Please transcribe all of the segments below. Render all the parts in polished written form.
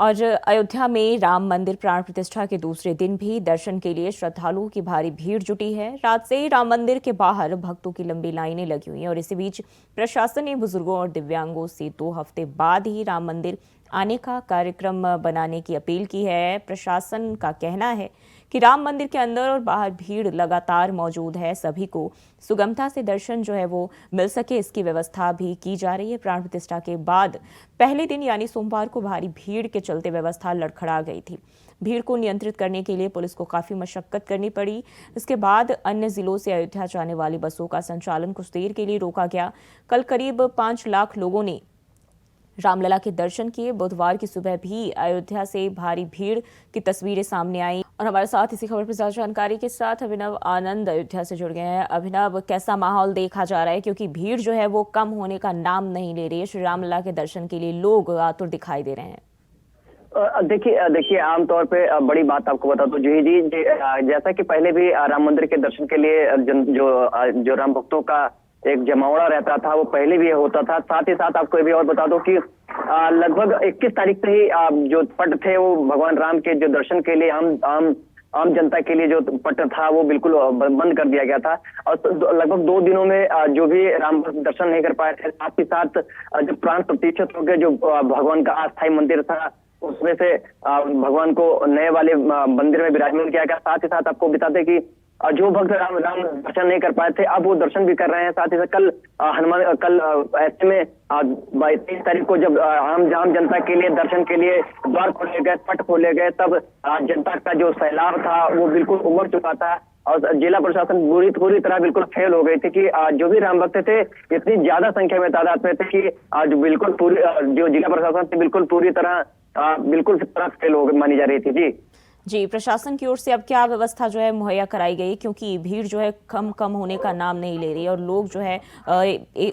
और अयोध्या में राम मंदिर प्राण प्रतिष्ठा के दूसरे दिन भी दर्शन के लिए श्रद्धालुओं की भारी भीड़ जुटी है। रात से ही राम मंदिर के बाहर भक्तों की लंबी लाइनें लगी हुई हैं और इसी बीच प्रशासन ने बुजुर्गों और दिव्यांगों से 2 हफ्ते बाद ही राम मंदिर आने का कार्यक्रम बनाने की अपील की है। प्रशासन का कहना है कि राम मंदिर के अंदर और बाहर भीड़ लगातार मौजूद है, सभी को सुगमता से दर्शन जो है वो मिल सके, इसकी व्यवस्था भी की जा रही है। प्राण प्रतिष्ठा के बाद पहले दिन यानी सोमवार को भारी भीड़ के चलते व्यवस्था लड़खड़ा गई थी। भीड़ को नियंत्रित करने के लिए पुलिस को काफी मशक्कत करनी पड़ी। इसके बाद अन्य जिलों से अयोध्या जाने वाली बसों का संचालन कुछ देर के लिए रोका गया। कल करीब 5 लाख लोगों ने रामलला के दर्शन किए। बुधवार की सुबह भी अयोध्या से भारी भीड़ की तस्वीरें सामने आई और हमारे साथ इसी खबर पर ज्यादा जानकारी के साथ अभिनव आनंद अयोध्या से जुड़ गए हैं। अभिनव, कैसा माहौल देखा जा रहा है, क्योंकि भीड़ जो है वो कम होने का नाम नहीं ले रही है। श्री रामलला के दर्शन के लिए लोग आतुर दिखाई दे रहे हैं। देखिए आमतौर पे बड़ी बात आपको बता दूं जी, जैसा कि पहले भी राम मंदिर के दर्शन के लिए जो राम भक्तों का एक जमावड़ा रहता था, वो पहले भी होता था। साथ ही साथ आपको ये भी और बता दो कि लगभग 21 तारीख से ही जो पट थे वो भगवान राम के जो दर्शन के लिए आम जनता के लिए जो पट था वो बिल्कुल बंद कर दिया गया था। और लगभग 2 दिनों में जो भी राम भक्त दर्शन नहीं कर पाए थे, साथ ही साथ जो प्राण प्रतिष्ठित हो गए, जो भगवान का अस्थायी मंदिर था उसमें से भगवान को नए वाले मंदिर में विराजमान किया गया। साथ ही साथ आपको बताते कि जो भक्त राम दर्शन नहीं कर पाए थे, अब वो दर्शन भी कर रहे हैं। साथ ही साथ कल ऐसे में 23 तारीख को जब आम जनता के लिए दर्शन के लिए द्वार खोले गए, पट खोले गए, तब जनता का जो सैलाब था वो बिल्कुल उमड़ चुका था और जिला प्रशासन पूरी तरह बिल्कुल फेल हो गई थी कि जो भी राम भक्त थे इतनी ज्यादा संख्या में तादाद में थे कि आज बिल्कुल जो जिला प्रशासन थी बिल्कुल पूरी तरह फेल हो मानी जा रही थी। जी, प्रशासन की ओर से अब क्या व्यवस्था जो है मुहैया कराई गई, क्योंकि भीड़ जो है कम होने का नाम नहीं ले रही और लोग जो है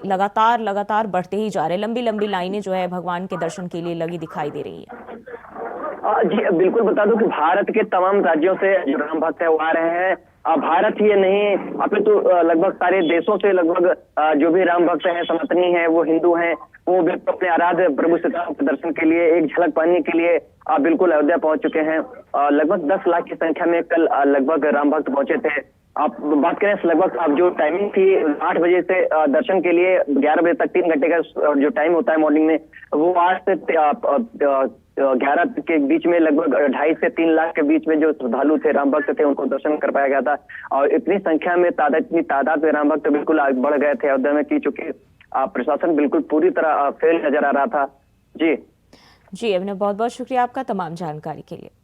लगातार बढ़ते ही जा रहे हैं। लंबी लाइनें जो है भगवान के दर्शन के लिए लगी दिखाई दे रही है। जी बिल्कुल बता दूं कि भारत के तमाम राज्यों से जो राम भक्त है वो आ रहे हैं। भारत ही नहीं, अभी तो लगभग सारे देशों से लगभग जो भी राम भक्त हैं, सनातनी हैं, वो हिंदू हैं, वो बिल्कुल अपने आराध्य प्रभु श्री राम के दर्शन के लिए एक झलक पाने के लिए बिल्कुल अयोध्या पहुंच चुके हैं। लगभग 10 लाख की संख्या में कल लगभग राम भक्त पहुंचे थे। आप बात करें लगभग अब जो टाइमिंग थी 8 बजे से दर्शन के लिए 11 बजे तक 3 घंटे का जो टाइम होता है मॉर्निंग में, वो 8 से 11 के बीच में लगभग 2.5 से 3 लाख के बीच में जो श्रद्धालु थे, राम भक्त थे, उनको दर्शन कर पाया गया था। और इतनी संख्या में इतनी तादाद में राम भक्त बिल्कुल बढ़ गए थे अयोध्या में, की चुके प्रशासन बिल्कुल पूरी तरह फेल नजर आ रहा था। जी अभिनव, बहुत बहुत शुक्रिया आपका तमाम जानकारी के लिए।